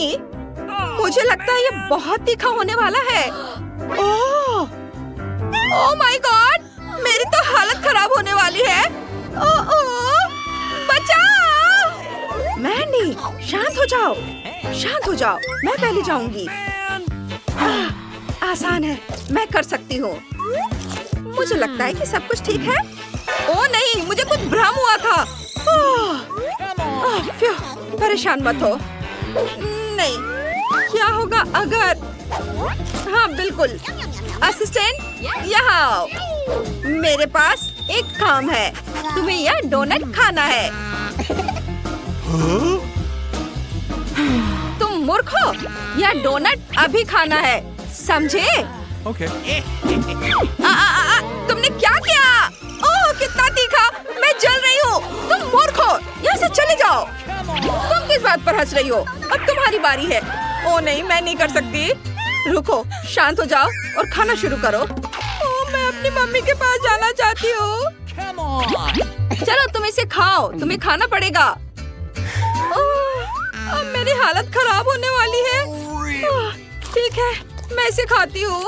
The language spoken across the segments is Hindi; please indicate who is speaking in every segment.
Speaker 1: नहीं, मुझे लगता है ये बहुत तीखा होने वाला है। ओह माय गॉड, मेरी तो हालत खराब होने वाली है। बचाओ! मैंडी, शांत हो जाओ, शांत हो जाओ। मैं पहले जाऊंगी। आसान है, मैं कर सकती हूँ। मुझे लगता है कि सब कुछ ठीक है। ओह नहीं, मुझे कुछ भ्रम हुआ था। परेशान मत हो। नहीं, क्या होगा अगर... हाँ बिल्कुल, असिस्टेंट यहाँ आओ। मेरे पास एक काम है, तुम्हें यह डोनट खाना है। तुम मूर्ख हो, यह डोनट अभी खाना है, समझे?
Speaker 2: Okay.
Speaker 1: तुमने क्या किया? ओह कितना तीखा, मैं जल रही हूँ। तुम मूर्ख हो, यहाँ से चले जाओ। तुम किस बात पर हंस रही हो? अब तुम्हारी बारी है। ओह नहीं, मैं नहीं कर सकती। रुको, शांत हो जाओ और खाना शुरू करो। ओह मैं अपनी मम्मी के पास जाना चाहती हूँ। चलो तुम इसे खाओ, तुम्हें खाना पड़ेगा। ओह अब मेरी हालत खराब होने वाली है। ठीक है, मैं इसे खाती हूँ।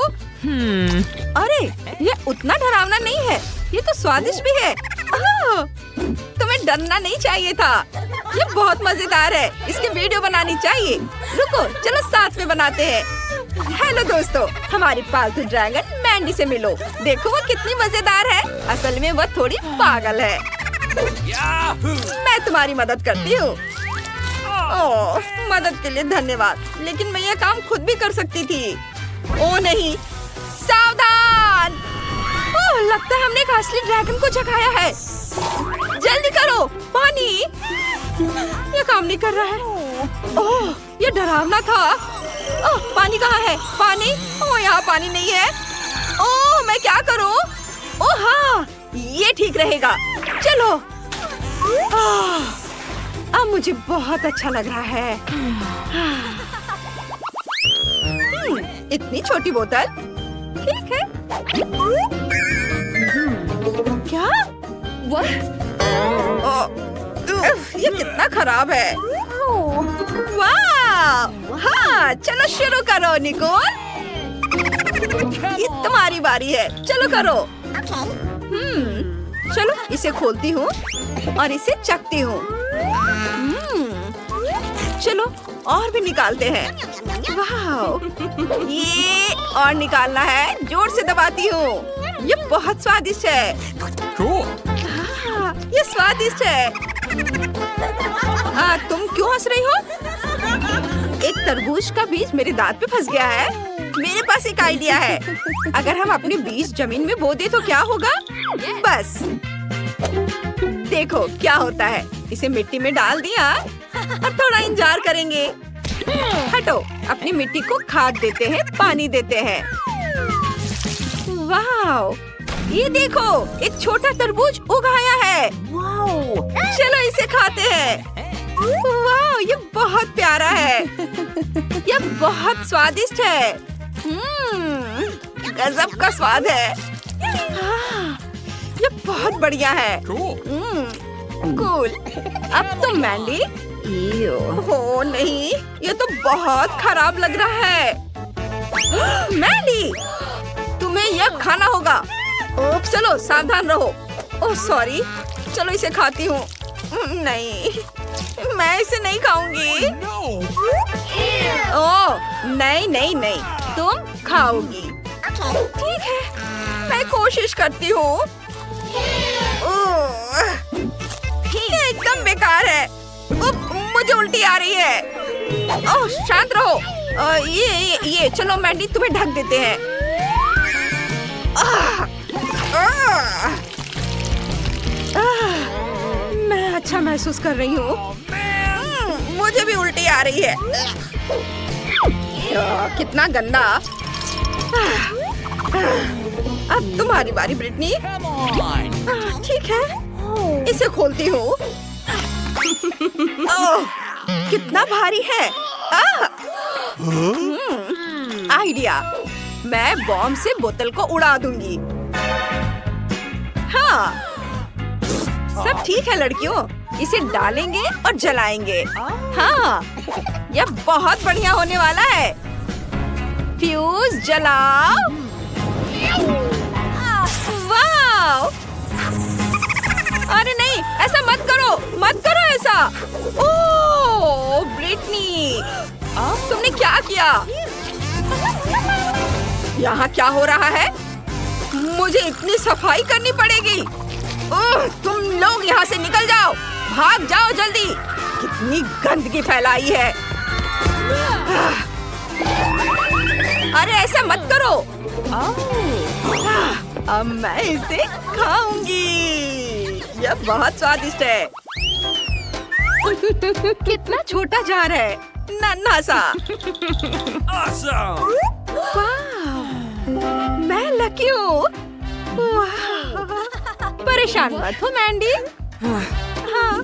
Speaker 1: अरे ये उतना डरावना नहीं है, ये तो स्वादिष्ट भी है। तुम्हें डरना नहीं चाहिए था। ये बहुत मजेदार है, इसकी वीडियो बनानी चाहिए। रुको, चलो साथ में बनाते हैं। हेलो दोस्तों, हमारी पालतू ड्रैगन मैंडी से मिलो। देखो वो कितनी मजेदार है। असल में वह थोड़ी पागल है। मैं तुम्हारी मदद करती हूँ। ओह मदद के लिए धन्यवाद, लेकिन मैं यह काम खुद भी कर सकती थी। ओह नहीं, सावधान! ओह लगता है हमने एक असली ड्रैगन को जगाया है। जल्दी करो, पानी! ये काम नहीं कर रहा है। ओह ये डरावना था। ओह पानी कहाँ है? पानी? ओह यहाँ पानी नहीं है। ओह मैं क्या करूँ? ओह हाँ, ये ठीक रहेगा। चलो। अब मुझे बहुत अच्छा लग रहा है। इतनी छोटी बोतल, ठीक है। क्या? ये कितना खराब है। वाह! हाँ, चलो शुरू करो निकोल। ये तुम्हारी बारी है, चलो करो। चलो इसे खोलती हूँ और इसे चखती हूँ। चलो और भी निकालते हैं। वाह! ये और निकालना है, जोर से दबाती हूँ। ये बहुत स्वादिष्ट है। हाँ, ये स्वादिष्ट है। तुम क्यों हंस रही हो? एक तरबूज का बीज मेरे दांत पे फंस गया है। मेरे पास एक आइडिया है। अगर हम अपने बीज जमीन में बो दे तो क्या होगा? बस देखो क्या होता है। इसे मिट्टी में डाल दिया और थोड़ा इंतजार करेंगे। हटो, अपनी मिट्टी को खाद देते हैं, पानी देते हैं। वाह! ये देखो, एक छोटा तरबूज उगाया है। चलो इसे खाते हैं। वाह! ये बहुत प्यारा है। ये बहुत स्वादिष्ट है। गजब का स्वाद है। ये बहुत बढ़िया है। कूल। अब तो मैंडी। हो नहीं, ये तो बहुत खराब लग रहा है। मैंडी, तुम्हें यह खाना होगा। चलो सावधान रहो। ओह सॉरी, चलो इसे खाती हूँ। नहीं, मैं इसे नहीं खाऊंगी। ओह नहीं नहीं नहीं, तुम खाओगी। ठीक है, मैं कोशिश करती हूँ। ये एकदम बेकार है। मुझे उल्टी आ रही है। ओह शांत रहो। ये चलो मैंडी, तुम्हें ढक देते हैं। मैं अच्छा महसूस कर रही हूँ। मुझे भी उल्टी आ रही है। कितना गंदा। अब तुम्हारी बारी ब्रिटनी। ठीक है, इसे खोलती हूँ। कितना भारी है। आइडिया, मैं बॉम्ब से बोतल को उड़ा दूंगी। हाँ, सब ठीक है लड़कियों, इसे डालेंगे और जलाएंगे। हाँ, यह बहुत बढ़िया होने वाला है। फ्यूज जलाओ। वाव! अरे नहीं, ऐसा मत करो ऐसा। ओह ब्रिटनी, तुमने क्या किया? यहाँ क्या हो रहा है? मुझे इतनी सफाई करनी पड़ेगी। ओह, तुम लोग यहाँ से निकल जाओ, भाग जाओ जल्दी। कितनी गंदगी फैलाई है। अरे ऐसा मत करो। अब मैं इसे खाऊंगी। यह बहुत स्वादिष्ट है। कितना छोटा जार है, नन्हा सा।
Speaker 2: Awesome!
Speaker 1: मैं लकी हूँ। परेशान मत हो मैंडी। हाँ,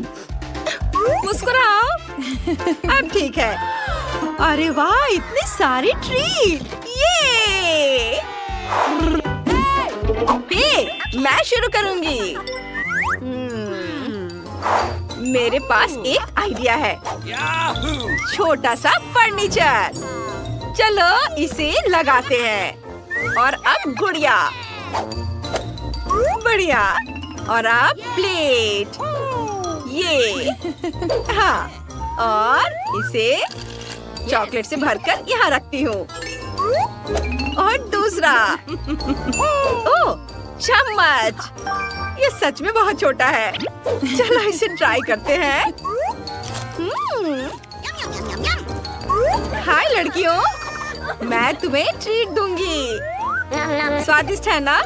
Speaker 1: मुस्कुराओ। अब ठीक है। अरे वाह, इतनी सारी ट्रीट। ये मैं शुरू करूंगी। मेरे पास एक आइडिया है।
Speaker 2: Yahoo!
Speaker 1: छोटा सा फर्नीचर। चलो इसे लगाते हैं। और अब गुड़िया। बढ़िया। और अब प्लेट। ये। हाँ, और इसे चॉकलेट से भरकर यहाँ रखती हूँ। और दूसरा। ओह, चम्मच। ये सच में बहुत छोटा है। चलो इसे ट्राई करते हैं। हाय लड़कियों, मैं तुम्हें ट्रीट दूंगी। स्वादिष्ट है ना?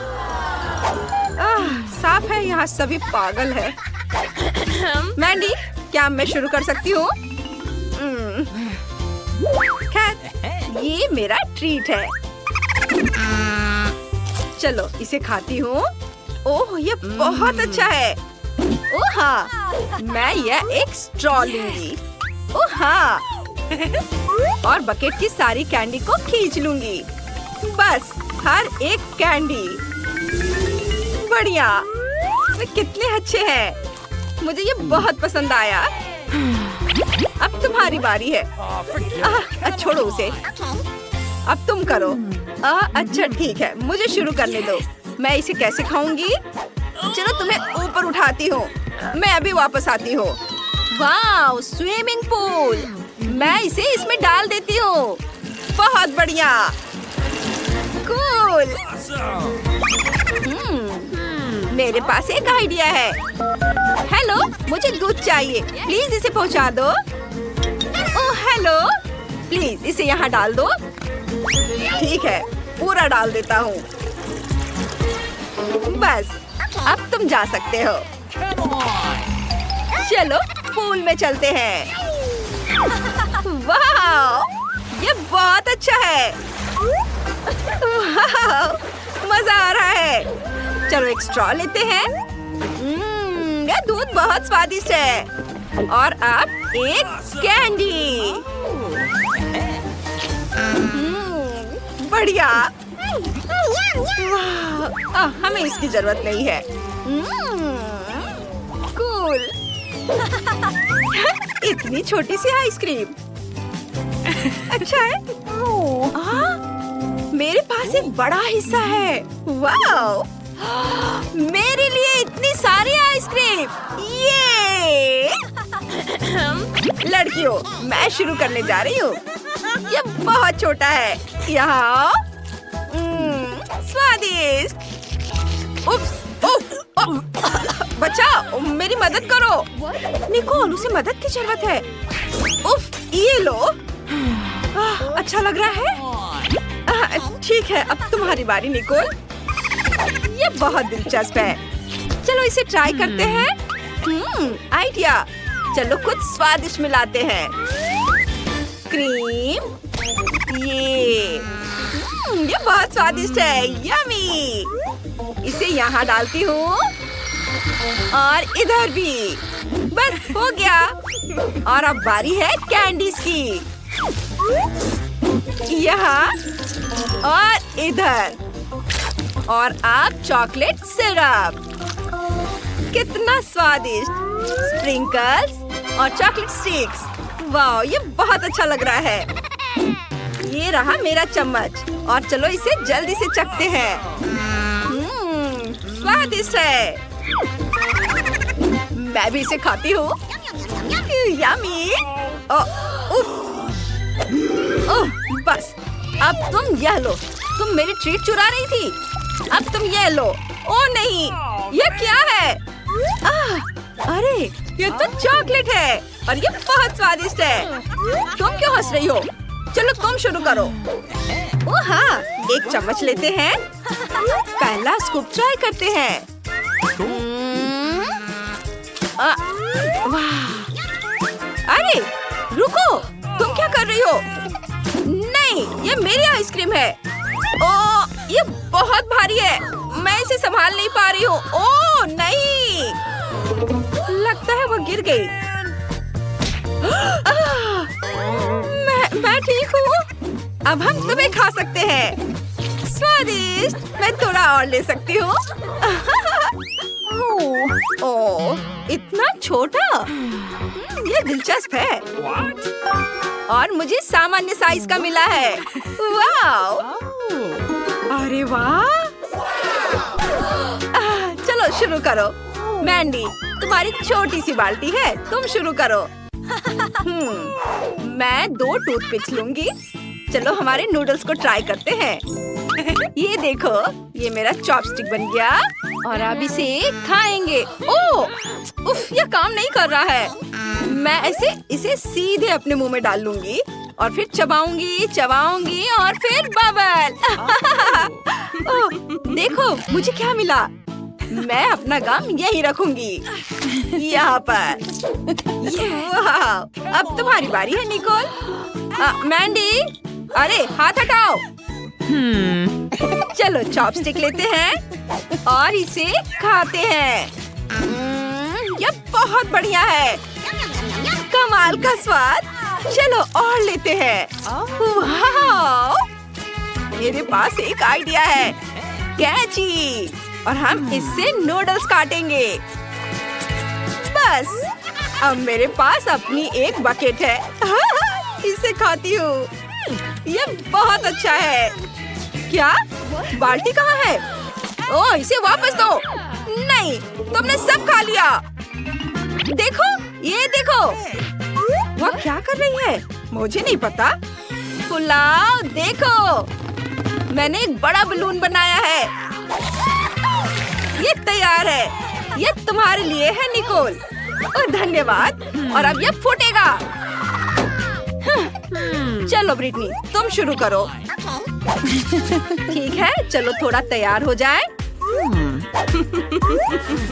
Speaker 1: साफ है यहाँ सभी पागल है। मैंडी, क्या मैं शुरू कर सकती हूँ? खैर, ये मेरा ट्रीट है। चलो इसे खाती हूँ। ओह, ये बहुत अच्छा है। ओह हाँ, मैं यह एक स्ट्रॉ लूंगी। ओह हाँ, और बकेट की सारी कैंडी को खींच लूंगी। बस हर एक कैंडी। बढ़िया, वे कितने अच्छे हैं। मुझे ये बहुत पसंद आया। अब तुम्हारी बारी है। छोड़ो उसे। अब तुम करो। अच्छा ठीक है, मुझे शुरू करने दो। मैं इसे कैसे खाऊंगी? चलो तुम्हें ऊपर उठाती हूँ। मैं अभी वापस आती हूँ। वाह, स्विमिंग पूल। मैं इसे इसमें डाल देती हूँ। बहुत बढ़िया। कूल। मेरे पास एक आइडिया है। हेलो, मुझे दूध चाहिए। प्लीज इसे पहुँचा दो। ओह हेलो, प्लीज इसे यहाँ डाल दो। ठीक है, पूरा डाल देता हूँ। बस, अब तुम जा सकते हो। चलो पूल में चलते हैं। वाह, ये बहुत अच्छा है। वाह, मजा आ रहा है। चलो एक स्ट्रॉ लेते हैं। ये दूध बहुत स्वादिष्ट है। और अब एक कैंडी। बढ़िया। हमें इसकी जरूरत नहीं है। कूल। इतनी छोटी सी आइसक्रीम। अच्छा है। मेरे पास एक बड़ा हिस्सा है। वाओ, मेरे लिए इतनी सारी आइसक्रीम। ये लड़कियों, मैं शुरू करने जा रही हूँ। ये बहुत छोटा है। यहाँ स्वादिष्ट। उप्स, बच्चा मेरी मदद करो। निकोल, उसे मदद की जरूरत है। उफ, ये लो। अच्छा लग रहा है। ठीक है, अब तुम्हारी बारी निकोल। ये बहुत दिलचस्प है। चलो इसे ट्राई करते हैं। आइडिया। चलो कुछ स्वादिष्ट मिलाते हैं। क्रीम। ये बहुत स्वादिष्ट है। यमी। इसे यहाँ डालती हूँ और इधर भी। बस हो गया। और अब बारी है कैंडीज की। यहाँ और इधर। और अब चॉकलेट सिरप। कितना स्वादिष्ट। स्प्रिंकल्स और चॉकलेट स्टिक्स। वाह, ये बहुत अच्छा लग रहा है। ये रहा मेरा चम्मच और चलो इसे जल्दी से चखते हैं। स्वादिष्ट है। मैं भी इसे खाती हूँ। यम्मी। बस अब तुम यह लो। तुम मेरी ट्रीट चुरा रही थी। अब तुम ये लो। ओ नहीं, ये क्या है? अरे ये तो चॉकलेट है और ये बहुत स्वादिष्ट है। तुम क्यों हंस रही हो? चलो तुम शुरू करो। ओ हाँ, एक चम्मच लेते हैं। पहला स्कूप ट्राई करते हैं। वाह! अरे रुको, तुम क्या कर रही हो? नहीं, ये मेरी आइसक्रीम है। ओ, ये बहुत भारी है। मैं इसे संभाल नहीं पा रही हूँ। ओह नहीं, लगता है वो गिर गई। मैं ठीक हूँ। अब हम तुम्हें खा सकते हैं। स्वादिष्ट। मैं थोड़ा और ले सकती हूँ। ओह, इतना छोटा। ये दिलचस्प है। और मुझे सामान्य साइज का मिला है। वाह! अरे वाह! चलो शुरू करो। मैंडी, तुम्हारी छोटी सी बाल्टी है, तुम शुरू करो। मैं 2 टूथपिक्स लूंगी। चलो हमारे नूडल्स को ट्राई करते हैं। ये देखो, ये मेरा चॉपस्टिक बन गया और अब इसे खाएंगे। ओह, उफ, ये काम नहीं कर रहा है। मैं इसे सीधे अपने मुंह में डाल लूंगी और फिर चबाऊंगी और फिर बबल। ओह, देखो मुझे क्या मिला। मैं अपना गम यही रखूंगी, यहाँ पर। वाह, अब तुम्हारी बारी है निकोल। मैंडी, अरे हाथ हटाओ। चलो चॉपस्टिक लेते हैं और इसे खाते हैं। ये बहुत बढ़िया है। कमाल का स्वाद। चलो और लेते हैं। वाह! मेरे पास एक आइडिया है। कैची, और हम इससे नूडल्स काटेंगे। बस अब मेरे पास अपनी एक बकेट है। इसे खाती हूँ। ये बहुत अच्छा है। क्या? बाल्टी कहाँ है? ओह, इसे वापस दो। नहीं, तुमने सब खा लिया। देखो, ये देखो। वह क्या कर रही है? मुझे नहीं पता। पुलाव देखो, मैंने एक बड़ा बलून बनाया है। ये तैयार है। ये तुम्हारे लिए है निकोल। और धन्यवाद। और अब ये फूटेगा। चलो ब्रिटनी, तुम शुरू करो। ठीक है, चलो थोड़ा तैयार हो जाए।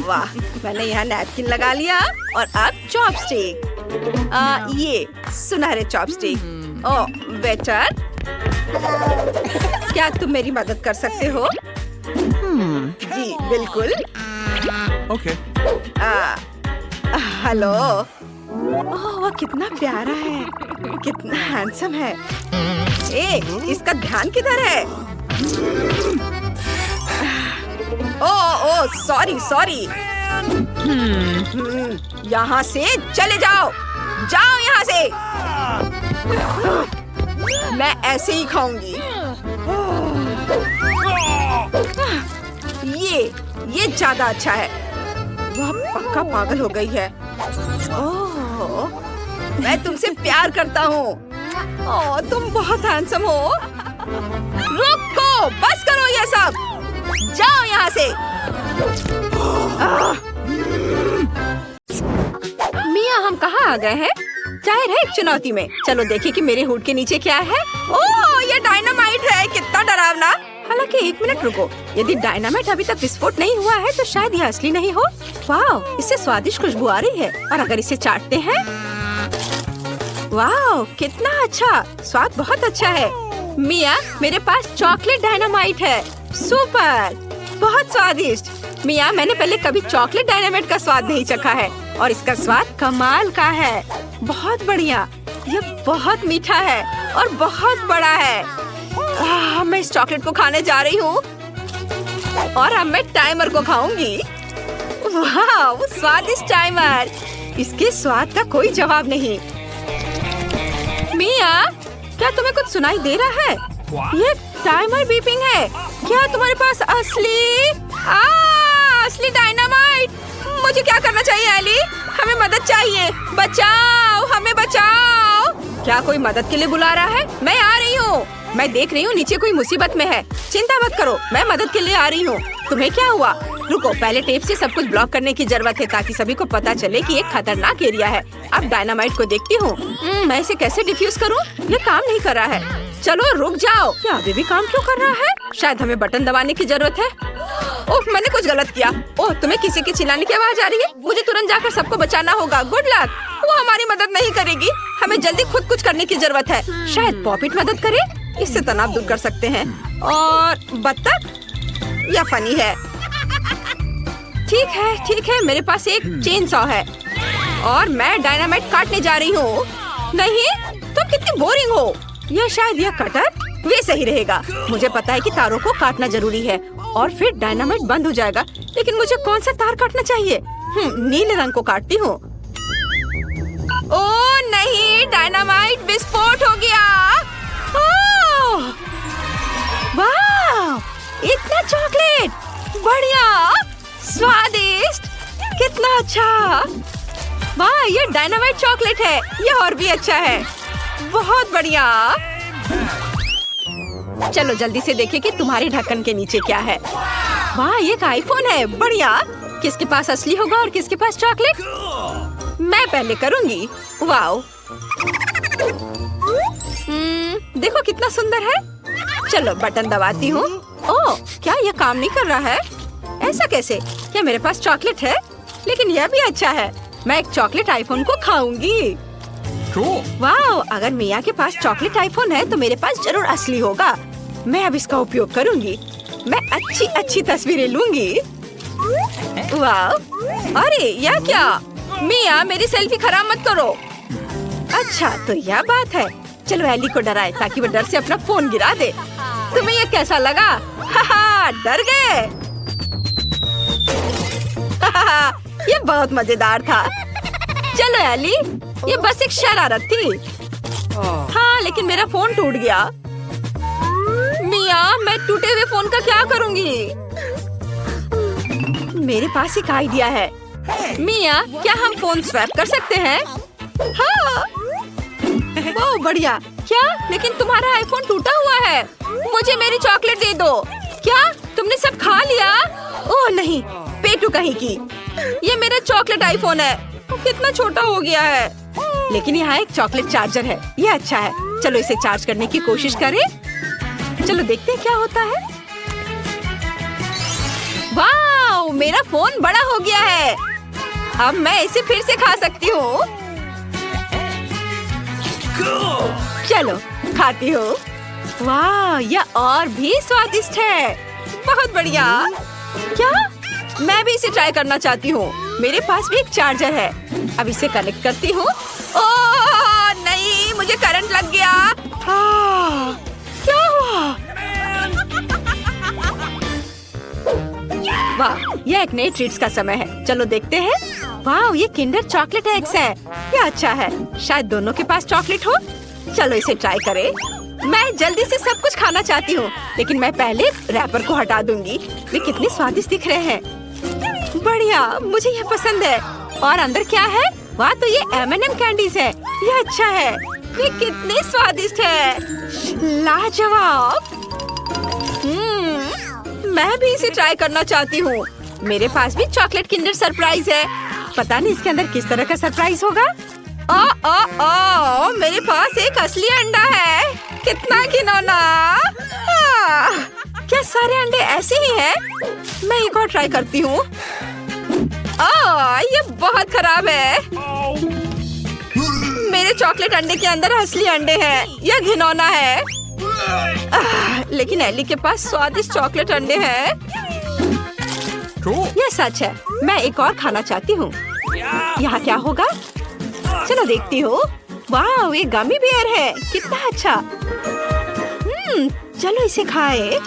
Speaker 1: वाह, मैंने यहाँ नैपकिन लगा लिया और अब चॉपस्टिक। ये सुनहरे चॉपस्टिक। ओह वेटर, क्या तुम मेरी मदद कर सकते हो? जी बिल्कुल।
Speaker 2: ओके।
Speaker 1: हेलो। ओह, वह कितना प्यारा है, कितना हैंडसम है। इसका ध्यान किधर है? Oh sorry. यहाँ से चले जाओ यहाँ से। मैं ऐसे ही खाऊंगी। ये ज्यादा अच्छा है। वह पक्का पागल हो गई है। ओह, मैं तुमसे प्यार करता हूँ। ओह, तुम बहुत हैंडसम हो। रुको, बस करो ये सब। जाओ यहाँ से। मिया, हम कहाँ आ गए हैं? जाहिर है एक चुनौती में। चलो देखें कि मेरे हुड के नीचे क्या है। ओह, ये डायनामाइट है। कितना डरावना। हालांकि 1 मिनट रुको, यदि डायनामाइट अभी तक विस्फोट नहीं हुआ है तो शायद यह असली नहीं हो। वाह, इससे स्वादिष्ट खुशबू आ रही है। और अगर इसे चाटते हैं, वाह कितना अच्छा, स्वाद बहुत अच्छा है। मिया, मेरे पास चॉकलेट डायनामाइट है। सुपर, बहुत स्वादिष्ट। मिया, मैंने पहले कभी चॉकलेट डायनामाइट का स्वाद नहीं चखा है और इसका स्वाद कमाल का है। बहुत बढ़िया। यह बहुत मीठा है और बहुत बड़ा है। मैं इस चॉकलेट को खाने जा रही हूँ और अब मैं टाइमर को खाऊंगी। वाह, वो स्वादिष्ट टाइमर, इसके स्वाद का कोई जवाब नहीं। मिया, क्या तुम्हें कुछ सुनाई दे रहा है? ये टाइमर बीपिंग है। क्या तुम्हारे पास असली डायनामाइट? मुझे क्या करना चाहिए एली? हमें मदद चाहिए, बचाओ, हमें बचाओ। क्या कोई मदद के लिए बुला रहा है? मैं आ रही हूँ। मैं देख रही हूँ नीचे कोई मुसीबत में है। चिंता मत करो, मैं मदद के लिए आ रही हूँ। तुम्हें क्या हुआ? रुको, पहले टेप से सब कुछ ब्लॉक करने की जरूरत है ताकि सभी को पता चले कि एक खतरनाक एरिया है। अब डायनामाइट को देखती हूँ। मैं इसे कैसे डिफ्यूज करूँ? ये काम नहीं कर रहा है। चलो रुक जाओ। क्या अभी भी काम क्यों कर रहा है? शायद हमें बटन दबाने की जरूरत है। ओह, मैंने कुछ गलत किया। ओह, तुम्हें किसी की चिल्लाने की आवाज आ रही है? मुझे तुरंत जाकर सबको बचाना होगा। Good luck. वो हमारी मदद नहीं करेगी। हमें जल्दी खुद कुछ करने की जरूरत है। शायद पॉपिट मदद करे, इससे तनाव दूर कर सकते हैं। और बत्तख या फनी है। ठीक है, मेरे पास एक चेन सॉ है और मैं डायनामाइट काटने जा रही हूँ। नहीं, तुम कितनी बोरिंग हो। यह शायद यह कटर वे सही रहेगा। मुझे पता है कि तारों को काटना जरूरी है और फिर डायनामाइट बंद हो जाएगा। लेकिन मुझे कौन सा तार काटना चाहिए? नीले रंग को काटती हूँ। ओह नहीं, डायनामाइट विस्फोट हो गया। ओह, वाह, इतना चॉकलेट, बढ़िया, स्वादिष्ट, कितना अच्छा। वाह, ये डायनामाइट चॉकलेट है। ये और भी अच्छा है। बहुत बढ़िया। चलो जल्दी से देखें कि तुम्हारे ढक्कन के नीचे क्या है। वाह, ये एक आईफोन है। बढ़िया। किसके पास असली होगा और किसके पास चॉकलेट? मैं पहले करूंगी। वाओ, देखो कितना सुंदर है। चलो बटन दबाती हूँ। ओह, क्या ये काम नहीं कर रहा है? ऐसा कैसे? क्या मेरे पास चॉकलेट है? लेकिन यह भी अच्छा है। मैं एक चॉकलेट आईफोन को खाऊंगी। वाह, अगर मिया के पास चॉकलेट आईफोन है तो मेरे पास जरूर असली होगा। मैं अब इसका उपयोग करूंगी। मैं अच्छी तस्वीरें लूंगी। वाह, अरे यह क्या? मिया, मेरी सेल्फी खराब मत करो। अच्छा, तो यह बात है। चलो एली को डराए ताकि वो डर से अपना फोन गिरा दे। तुम्हें यह कैसा लगा? डर गए। ये बहुत मजेदार था। चलो एली, ये बस एक शरारत थी। हाँ, लेकिन मेरा फोन टूट गया। मिया, मैं टूटे हुए फोन का क्या करूँगी? मेरे पास एक आइडिया है। मिया, क्या हम फोन स्वैप कर सकते हैं? हाँ, बहुत बढ़िया। क्या? लेकिन तुम्हारा आईफोन टूटा हुआ है। मुझे मेरी चॉकलेट दे दो। क्या तुमने सब खा लिया? ओह नहीं, पेटू कहीं की। ये मेरा चॉकलेट आईफोन है। कितना छोटा हो गया है। लेकिन यहाँ एक चॉकलेट चार्जर है। ये अच्छा है। चलो इसे चार्ज करने की कोशिश करें। चलो देखते हैं क्या होता है। वाह, मेरा फोन बड़ा हो गया है। अब मैं इसे फिर से खा सकती हूँ। चलो खाती हूँ। वाह, यह और भी स्वादिष्ट है। बहुत बढ़िया। क्या? मैं भी इसे ट्राई करना चाहती हूँ। मेरे पास भी एक चार्जर है। अब इसे कनेक्ट करती हूँ। ओह नहीं, मुझे करंट लग गया। क्या हुआ? वाह, यह एक नई ट्रीट्स का समय है। चलो देखते हैं। वाह, ये किंडर चॉकलेट एग्स है। ये अच्छा है। शायद दोनों के पास चॉकलेट हो। चलो इसे ट्राई करें। मैं जल्दी से सब कुछ खाना चाहती हूँ, लेकिन मैं पहले रैपर को हटा दूंगी। वे कितने स्वादिष्ट दिख रहे हैं। बढ़िया, मुझे ये पसंद है। और अंदर क्या है? वाह, तो ये M&M कैंडीज है। ये अच्छा है। वे कितने स्वादिष्ट है। लाजवाब। मैं भी इसे ट्राई करना चाहती हूँ। मेरे पास भी चॉकलेट किंडर सरप्राइज है। पता नहीं इसके अंदर किस तरह का सरप्राइज होगा। मेरे पास एक असली अंडा है। कितना घिनौना। क्या सारे अंडे ऐसे ही हैं? मैं एक और ट्राई करती हूँ। ये बहुत खराब है। मेरे चॉकलेट अंडे के अंदर असली अंडे हैं। यह घिनौना है। लेकिन एली के पास स्वादिष्ट चॉकलेट अंडे हैं। यह सच है। मैं एक और खाना चाहती हूँ। यहाँ क्या होगा? चलो देखती हूँ। वाह, ये गमी बेयर है। कितना अच्छा। चलो इसे खाए।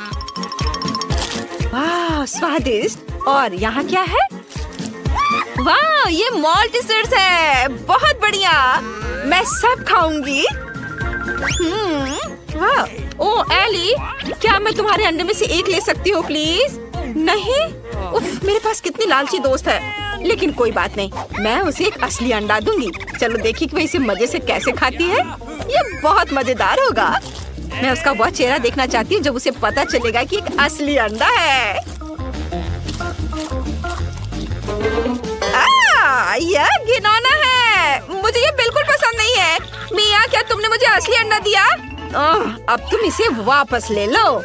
Speaker 1: वाह, स्वादिष्ट। और यहाँ क्या है? वाह, ये मॉल्टीसीड्स है, बहुत बढ़िया। मैं सब खाऊंगी। वाह, ओ एली, क्या मैं तुम्हारे अंडे में से एक ले सकती हूँ प्लीज? नहीं? उफ, मेरे पास कितनी लालची दोस्त है। लेकिन कोई बात नहीं, मैं उसे एक असली अंडा दूंगी। चलो देखिए कि वह इसे मजे से कैसे खाती है। ये बहुत मजेदार होगा। मैं उसका वह चेहरा देखना चाहती हूँ जब उसे पता चलेगा कि एक असली अंडा है। यह घिनौना है, मुझे ये बिल्कुल पसंद नहीं है। मिया, क्या तुमने मुझे असली अंडा दिया? अब तुम इसे वापस ले लो।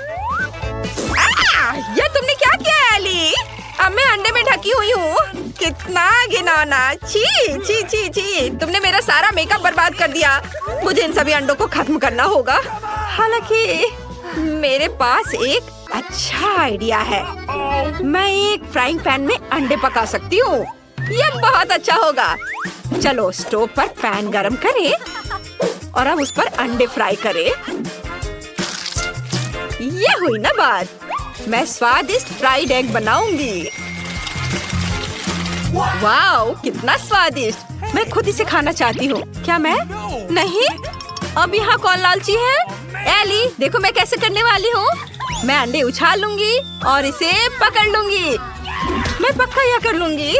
Speaker 1: यह तुमने क्या किया एली? अब मैं अंडे में ढकी हुई हूँ। कितना घिनौना। छी छी छी छी, तुमने मेरा सारा मेकअप बर्बाद कर दिया। मुझे इन सभी अंडों को खत्म करना होगा। हालांकि मेरे पास एक अच्छा आइडिया है। मैं एक फ्राइंग पैन में अंडे पका सकती हूँ। यह बहुत अच्छा होगा। चलो स्टोव पर पैन गरम करें और अब उस पर अंडे फ्राई करें। ये हुई ना बात। मैं स्वादिष्ट फ्राइड एग बनाऊंगी। वाओ, कितना स्वादिष्ट। मैं खुद इसे खाना चाहती हूँ। क्या मैं? नहीं। अब यहाँ कौन लालची है? एली, देखो मैं कैसे करने वाली हूँ। मैं अंडे उछाल लूंगी और इसे पकड़ लूंगी। मैं पक्का यह कर लूंगी।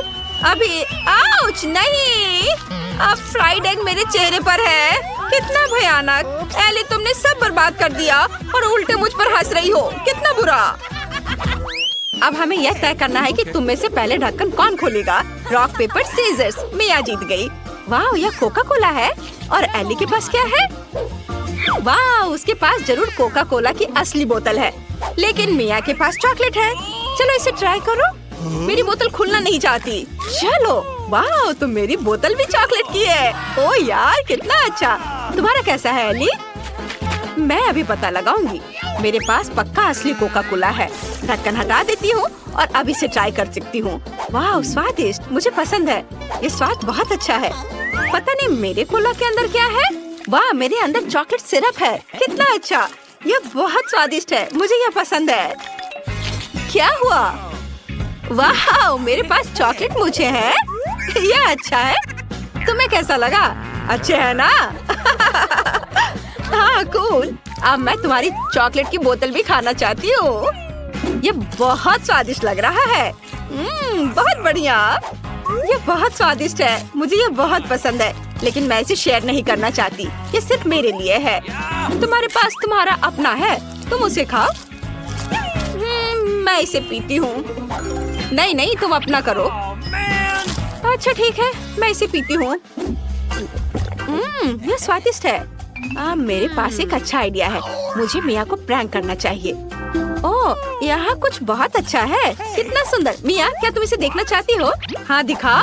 Speaker 1: अभी आउच, नहीं। अब फ्राइड एग मेरे चेहरे पर है। कितना भयानक। एली, तुमने सब बर्बाद कर दिया और उल्टे मुझ पर हंस रही हो। कितना बुरा। अब हमें यह तय करना है कि तुम में से पहले ढक्कन कौन खोलेगा। Rock paper scissors. मिया जीत गई। वाह, यह कोका कोला है। और एली के पास क्या है? वाह, उसके पास जरूर कोका कोला की असली बोतल है। लेकिन मिया के पास चॉकलेट है। चलो इसे ट्राई करो। मेरी बोतल खुलना नहीं चाहती। चलो। वाह, तो मेरी बोतल भी चॉकलेट की है। ओ यार, कितना अच्छा। तुम्हारा कैसा है एली? मैं अभी पता लगाऊंगी। मेरे पास पक्का असली कोका कोला है। ढक्कन हटा देती हूँ और अब इसे ट्राई कर सकती हूँ। वाह, स्वादिष्ट, मुझे पसंद है। ये स्वाद बहुत अच्छा है। पता नहीं मेरे कोला के अंदर क्या है। वाह, मेरे अंदर चॉकलेट सिरप है। कितना अच्छा। यह बहुत स्वादिष्ट है। मुझे यह पसंद है। क्या हुआ? वाह, मेरे पास चॉकलेट मुझे है। यह अच्छा है। तुम्हें कैसा लगा? अच्छे है ना? हाँ, कूल। अब मैं तुम्हारी चॉकलेट की बोतल भी खाना चाहती हूँ। ये बहुत स्वादिष्ट लग रहा है। बहुत बढ़िया। ये बहुत स्वादिष्ट है। मुझे ये बहुत पसंद है। लेकिन मैं इसे शेयर नहीं करना चाहती। ये सिर्फ मेरे लिए है। तुम्हारे पास तुम्हारा अपना है, तुम उसे खाओ। मैं इसे पीती हूँ। नहीं नहीं, तुम अपना करो। अच्छा ठीक है, मैं इसे पीती हूँ। यह स्वादिष्ट है। मेरे पास एक अच्छा आइडिया है। मुझे मिया को प्रैंक करना चाहिए। ओह, यहाँ कुछ बहुत अच्छा है। कितना सुंदर। मिया, क्या तुम इसे देखना चाहती हो? हाँ, दिखाओ।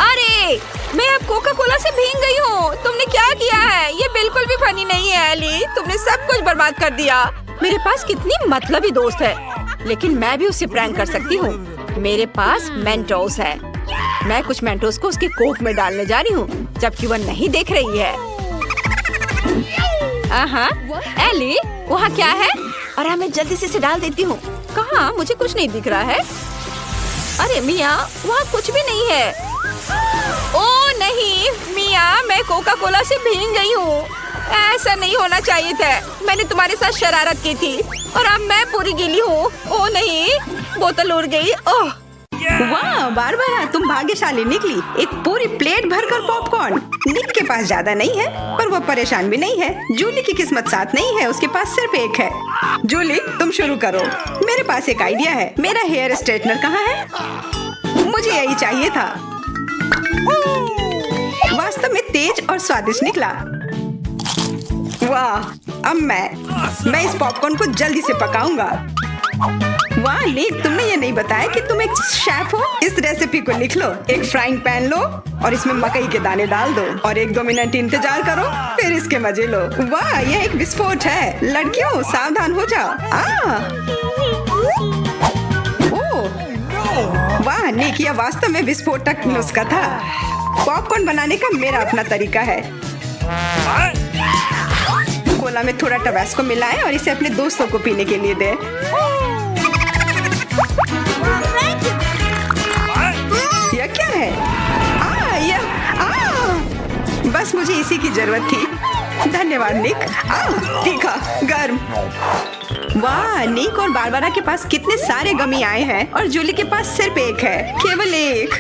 Speaker 1: अरे, मैं अब कोका कोला से भीग गई हूँ। तुमने क्या किया है? ये बिल्कुल भी फनी नहीं है एली। तुमने सब कुछ बर्बाद कर दिया। मेरे पास कितनी मतलबी दोस्त है। लेकिन मैं भी उसे प्रैंक कर सकती हूँ। मेरे पास मेंटोस है। मैं कुछ मेंटोस को उसके कोक में डालने जा रही हूँ, जबकि वह नहीं देख रही है। एली, वहाँ क्या है? और मैं जल्दी से इसे डाल देती हूँ। कहाँ? मुझे कुछ नहीं दिख रहा है। अरे मिया, वहाँ कुछ भी नहीं है। ओ नहीं मिया, मैं कोका कोला से भीग गई हूँ। ऐसा नहीं होना चाहिए था। मैंने तुम्हारे साथ शरारत की थी और अब मैं पूरी गीली हूँ। ओ नहीं, बोतल उड़ गई। ओह
Speaker 2: वाह बारबरा, तुम भाग्यशाली निकली। एक पूरी प्लेट भरकर पॉपकॉर्न। निक के पास ज्यादा नहीं है, पर वो परेशान भी नहीं है। जूली की किस्मत साथ नहीं है, उसके पास सिर्फ एक है। जूली, तुम शुरू करो। मेरे पास एक आइडिया है। मेरा हेयर स्ट्रेटनर कहाँ है? मुझे यही चाहिए था। वास्तव में तेज और स्वादिष्ट निकला। वाह, अब मैं इस पॉपकॉर्न को जल्दी से पकाऊंगा। वाह निक, तुमने ये नहीं बताया कि तुम एक शेफ हो। इस रेसिपी को लिख लो। एक फ्राइंग पैन लो और इसमें मकई के दाने डाल दो और 1-2 मिनट इंतजार करो, फिर इसके मजे लो। वाह, यह एक विस्फोट है। लड़कियों सावधान हो जाओ। ओह वाह निक, यह वास्तव में विस्फोटक नुस्खा था। पॉपकॉर्न बनाने का मेरा अपना तरीका है। कोला में थोड़ा टबास्को मिलाएं और इसे अपने दोस्तों को पीने के लिए दें। क्या है? बस मुझे इसी की जरूरत थी। धन्यवाद निक। तीखा, गर्म। वाह, निक और बारबरा के पास कितने सारे गमी आए हैं और जूली के पास सिर्फ एक है, केवल एक।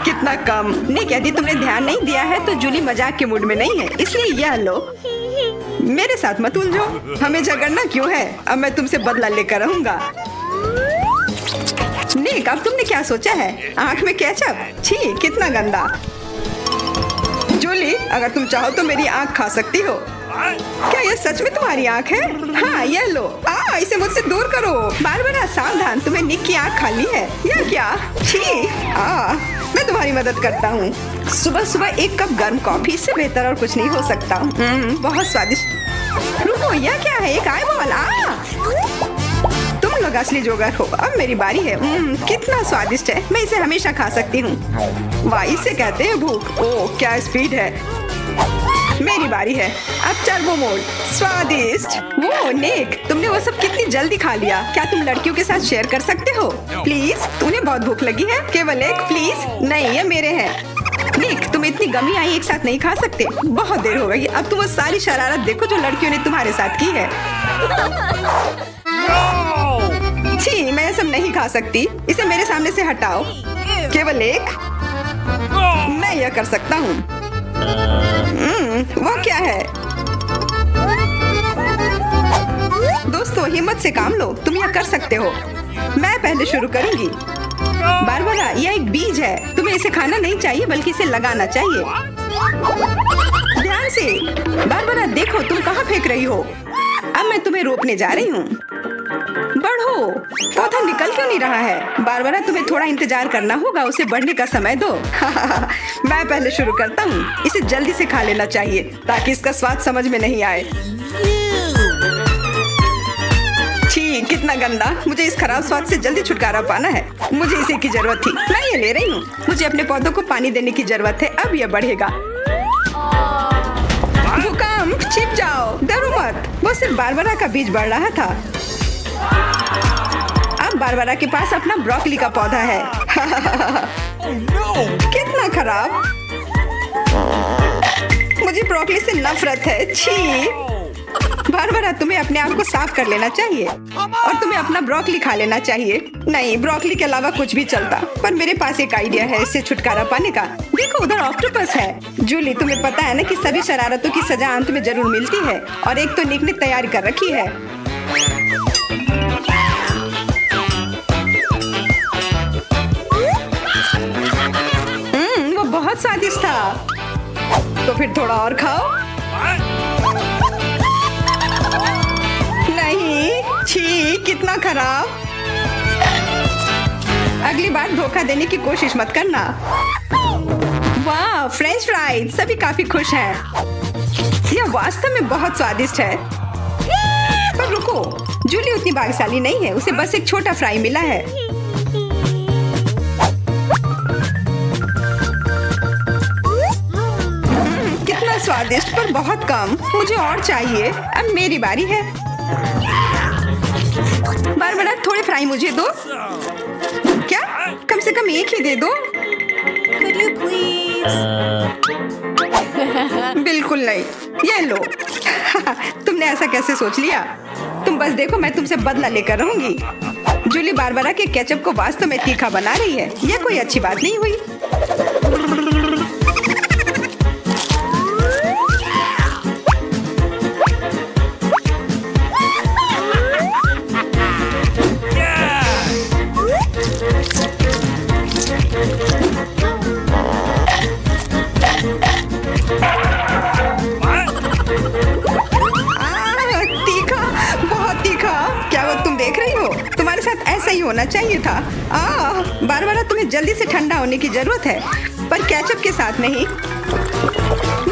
Speaker 2: कितना कम। निक, यदि तुमने ध्यान नहीं दिया है तो जूली मजाक के मूड में नहीं है, इसलिए यह लो। मेरे साथ मत उलझो। हमें झगड़ना क्यों है? अब मैं तुमसे बदला लेकर रहूंगा। निक, अब तुमने क्या सोचा है? आँख में केचप? छी, कितना गंदा। जूली, अगर तुम चाहो तो मेरी आँख खा सकती हो। क्या ये सच में तुम्हारी आँख है? हाँ, ये लो। इसे मुझसे दूर करो। बारबरा, सावधान, तुम्हें निक की आँख खाली है। या क्या? छी। मैं तुम्हारी मदद करता हूँ। सुबह सुबह एक कप गर्म कॉफी, इससे बेहतर और कुछ नहीं हो सकता। बहुत स्वादिष्ट। रुको, यह क्या है? एक आईबॉल। तुम लोग असली जोगर हो। अब मेरी बारी है। कितना स्वादिष्ट है। मैं इसे हमेशा खा सकती हूँ। वाह, इसे कहते हैं भूख। ओह, क्या स्पीड है। मेरी बारी है। अब टर्बो मोड। स्वादिष्ट। वो निक, तुमने वो सब कितनी जल्दी खा लिया। क्या तुम लड़कियों के साथ शेयर कर सकते हो? प्लीज, उन्हें बहुत भूख लगी है। केवल एक, प्लीज। नहीं, ये मेरे हैं। निक, तुम इतनी गमी आई एक साथ नहीं खा सकते। बहुत देर हो गई। अब तुम वो सारी शरारत देखो जो लड़कियों ने तुम्हारे साथ की है। छी, मैं ये सब नहीं खा सकती। इसे मेरे सामने से हटाओ। केवल एक। मैं यह कर सकता हूँ। वो क्या है? दोस्तों, हिम्मत से काम लो। तुम यह कर सकते हो। मैं पहले शुरू करूंगी। बारबरा, यह एक बीज है। तुम्हें इसे खाना नहीं चाहिए बल्कि इसे लगाना चाहिए। ध्यान से। बारबरा, देखो तुम कहाँ फेंक रही हो। अब मैं तुम्हें रोकने जा रही हूँ। बढ़ो। पौधा निकल क्यों नहीं रहा है? बारबरा, तुम्हें थोड़ा इंतजार करना होगा। उसे बढ़ने का समय दो। मैं पहले शुरू करता हूँ। इसे जल्दी से खा लेना चाहिए ताकि इसका स्वाद समझ में नहीं आए। छी, कितना गंदा। मुझे इस खराब स्वाद से जल्दी छुटकारा पाना है। मुझे इसे की जरूरत थी। मैं ये ले रही हूँ। मुझे अपने पौधों को पानी देने की जरूरत है। अब यह बढ़ेगा। भूकंप, छिप जाओ। डरो मत। वो सिर्फ बारबरा का बीज बढ़ रहा था। अब बारबरा के पास अपना ब्रोकली का पौधा है। कितना खराब। मुझे ब्रोकली से नफरत है। छी। बारबरा, तुम्हें अपने आप को साफ कर लेना चाहिए और तुम्हें अपना ब्रोकली खा लेना चाहिए। नहीं, ब्रोकली के अलावा कुछ भी चलता, पर मेरे पास एक आइडिया है इससे छुटकारा पाने का। देखो, उधर ऑक्टोपस है। जूली, तुम्हें पता है ना कि सभी शरारतों की सजा अंत में जरूर मिलती है और एक तो निक ने तैयारी कर रखी है। वो बहुत स्वादिष्ट था। तो फिर थोड़ा और खाओ। नहीं, छी, कितना खराब। अगली बार धोखा देने की कोशिश मत करना। वाह, फ्रेंच फ्राइज। सभी काफी खुश हैं। यह वास्तव में बहुत स्वादिष्ट है। पर रुको, जूली उतनी भाग्यशाली नहीं है। उसे बस एक छोटा फ्राई मिला है। कितना स्वादिष्ट, पर बहुत कम। मुझे और चाहिए। अब मेरी बारी है। बारबरा, थोड़े फ्राई मुझे दो। क्या? कम से कम एक ही दे दो।
Speaker 1: Could you please?
Speaker 2: बिल्कुल नहीं। ये लो। तुमने ऐसा कैसे सोच लिया? तुम बस देखो, मैं तुमसे बदला लेकर रहूंगी। जूली बारबरा के केचप को वास्तव में तीखा बना रही है। यह कोई अच्छी बात नहीं हुई। ऐसा ही होना चाहिए था। बारबरा, तुम्हें जल्दी से ठंडा होने की जरूरत है, पर केचप के साथ नहीं।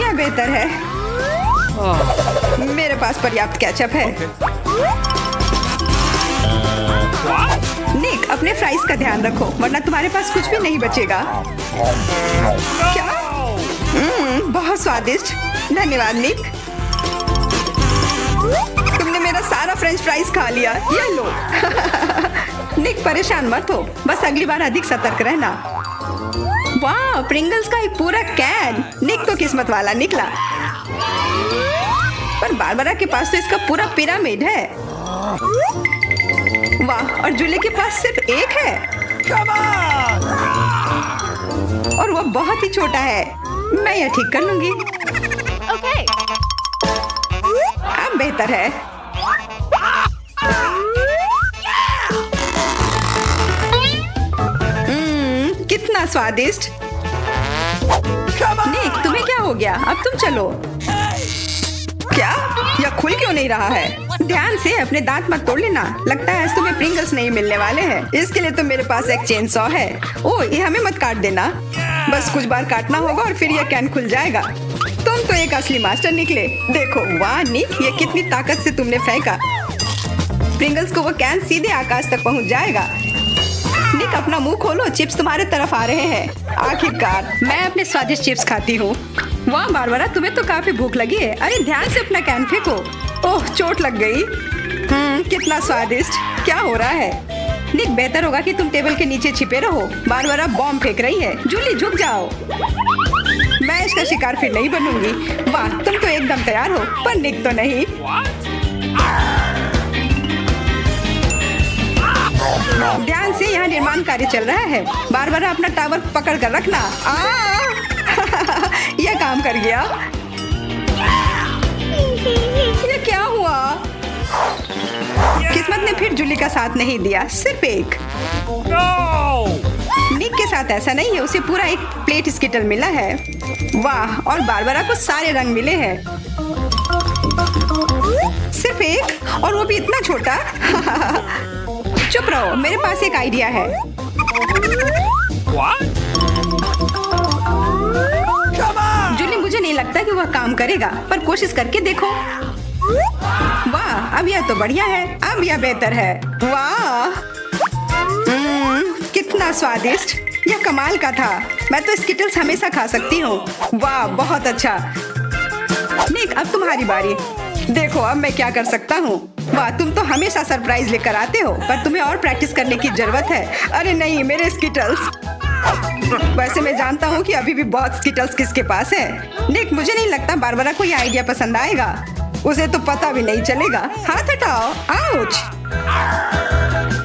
Speaker 2: यह बेहतर है। मेरे पास पर्याप्त केचप है। निक, अपने फ्राइज का ध्यान रखो, वरना तुम्हारे पास कुछ भी नहीं बचेगा। क्या? बहुत स्वादिष्ट। धन्यवाद निक। तुमने मेरा सारा फ्रेंच फ्राइज खा लिया। ये लो। निक, परेशान मत हो। बस अगली बार अधिक सतर्क रहना। वाह, प्रिंगल्स का एक पूरा कैन। निक तो किस्मत वाला निकला, पर बारबरा के पास तो इसका पूरा पिरामिड है। वाह, और जूली के पास सिर्फ एक है और वो बहुत ही छोटा है। मैं यह ठीक कर लूंगी।
Speaker 1: ओके।
Speaker 2: अब बेहतर है। कितना स्वादिष्ट। निक, तुम्हें क्या हो गया? अब तुम चलो। क्या? यह खुल क्यों नहीं रहा है? ध्यान से, अपने दांत मत तोड़ लेना। लगता है आज तुम्हें प्रिंगल्स नहीं मिलने वाले हैं। इसके लिए तो मेरे पास एक चेन सॉ है। ओह, ये हमें मत काट देना। बस कुछ बार काटना होगा और फिर यह कैन खुल जाएगा। तुम तो एक असली मास्टर निकले। देखो, वाह निक, ये कितनी ताकत से तुमने फेंका। प्रिंगल्स को वो कैन सीधे आकाश तक पहुंच जाएगा। निक, अपना मुंह खोलो, चिप्स तुम्हारे तरफ आ रहे हैं। आखिरकार मैं अपने स्वादिष्ट चिप्स खाती हूँ। वाह बारबरा, तुम्हें तो काफी भूख लगी है। अरे ध्यान से अपना कैन फेंको। ओह, चोट लग गई। कितना स्वादिष्ट। क्या हो रहा है? निक, बेहतर होगा कि तुम टेबल के नीचे छिपे रहो। बारबरा बॉम्ब फेंक रही है। जूली, झुक जाओ। मैं इसका शिकार फिर नहीं बनूंगी। वाह, तुम तो एकदम तैयार हो, पर निक तो नहीं। ध्यान से, यहाँ निर्माण कार्य चल रहा है। बारबरा, अपना टावर पकड़ कर रखना। यह काम कर गया। ये क्या हुआ? किस्मत ने फिर जूली का साथ नहीं दिया, सिर्फ एक। निक के साथ ऐसा नहीं है, उसे पूरा एक प्लेट स्किटल मिला है। वाह, और बारबरा को सारे रंग मिले हैं। सिर्फ एक, और वो भी इतना छोटा। चुप रहो, मेरे पास एक आइडिया है। जूली, मुझे नहीं लगता कि वह काम करेगा, पर कोशिश करके देखो। वाह, अब यह तो बढ़िया है। अब यह बेहतर है। वाह, कितना स्वादिष्ट। यह कमाल का था। मैं तो स्किटल्स हमेशा खा सकती हूँ। वाह, बहुत अच्छा। निक, अब तुम्हारी बारी। देखो अब मैं क्या कर सकता हूँ। वाह, तुम तो हमेशा सरप्राइज लेकर आते हो, पर तुम्हें और प्रैक्टिस करने की जरूरत है। अरे नहीं, मेरे स्किटल्स। वैसे मैं जानता हूँ कि अभी भी बहुत स्किटल्स किसके पास है। निक, मुझे नहीं लगता बारबरा को यह आइडिया पसंद आएगा। उसे तो पता भी नहीं चलेगा। हाथ हटाओ। आउच।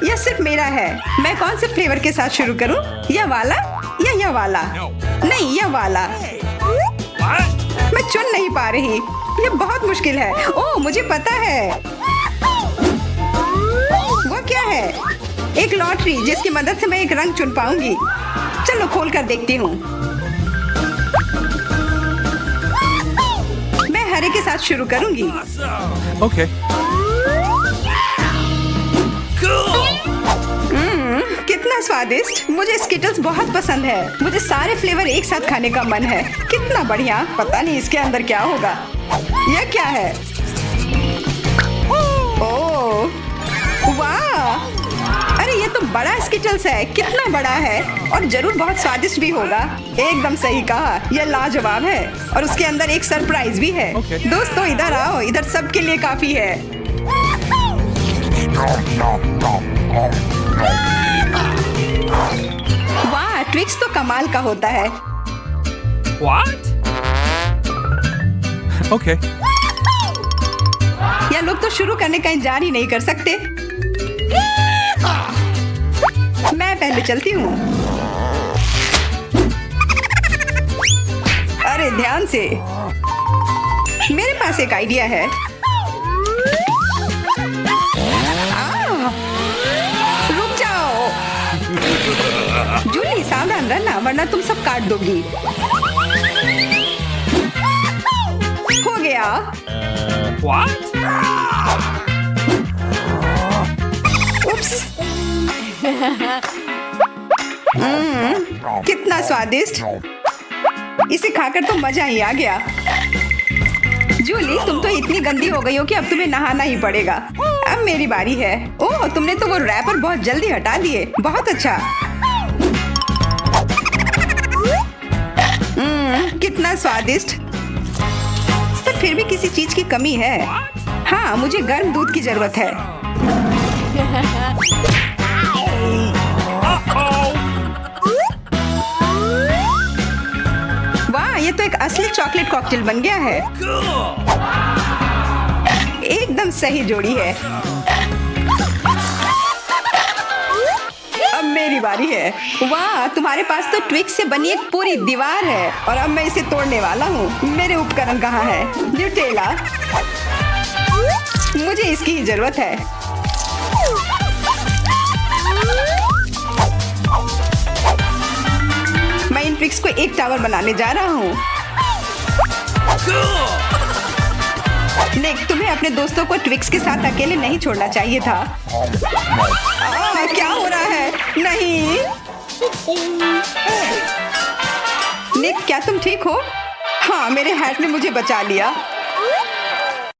Speaker 2: यह सिर्फ मेरा है। मैं कौन से फ्लेवर के साथ शुरू करूँ? यह वाला या यह वाला? नहीं, यह वाला। मैं चुन नहीं पा रही। ये बहुत मुश्किल है। ओह, मुझे पता है। वो क्या है? एक लॉटरी जिसकी मदद से मैं एक रंग चुन पाऊंगी। चलो खोल कर देखती हूँ। मैं हरे के साथ शुरू करूंगी।
Speaker 3: Okay.
Speaker 2: कितना स्वादिष्ट। मुझे स्किटल्स बहुत पसंद है। मुझे सारे फ्लेवर एक साथ खाने का मन है। कितना बढ़िया। पता नहीं इसके अंदर क्या होगा। यह क्या है? ओह, वाह, अरे ये तो बड़ा स्किटल्स है। कितना बड़ा है, और जरूर बहुत स्वादिष्ट भी होगा। एकदम सही कहा, यह लाजवाब है, और उसके अंदर एक सरप्राइज भी है।
Speaker 3: Okay.
Speaker 2: दोस्तों इधर आओ, इधर सबके लिए काफी है। वाह, ट्विक्स तो कमाल का होता है।
Speaker 3: What? Okay.
Speaker 2: यह लोग तो शुरू करने का इंतजार ही नहीं कर सकते। मैं पहले चलती हूँ। अरे ध्यान से, मेरे पास एक आइडिया है। रुक जाओ। जूली, सावधान रहना, वरना तुम सब काट दोगी। हो गया।
Speaker 3: What?
Speaker 2: उप्स। कितना स्वादिष्ट। इसे खाकर तो मजा ही आ गया। जूली, तुम तो इतनी गंदी हो गई हो कि अब तुम्हें नहाना ही पड़ेगा। अब मेरी बारी है। ओह, तुमने तो वो रैपर बहुत जल्दी हटा दिए। बहुत अच्छा। कितना स्वादिष्ट। पर फिर भी किसी चीज की कमी है। हाँ, मुझे गर्म दूध की जरूरत है। तो एक असली चॉकलेट कॉकटेल बन गया है। एकदम सही जोड़ी है। अब मेरी बारी है। वाह, तुम्हारे पास तो ट्विक्स से बनी एक पूरी दीवार है और अब मैं इसे तोड़ने वाला हूँ। मेरे उपकरण कहाँ है? न्यूटेला, मुझे इसकी ही जरूरत है। मैं इन ट्विक्स को एक टावर बनाने जा रहा हूँ। निक, तुम्हें अपने दोस्तों को ट्विक्स के साथ अकेले नहीं छोड़ना चाहिए था। क्या हो रहा है? नहीं निक, क्या तुम ठीक हो? हाँ, मेरे हैट ने मुझे बचा लिया।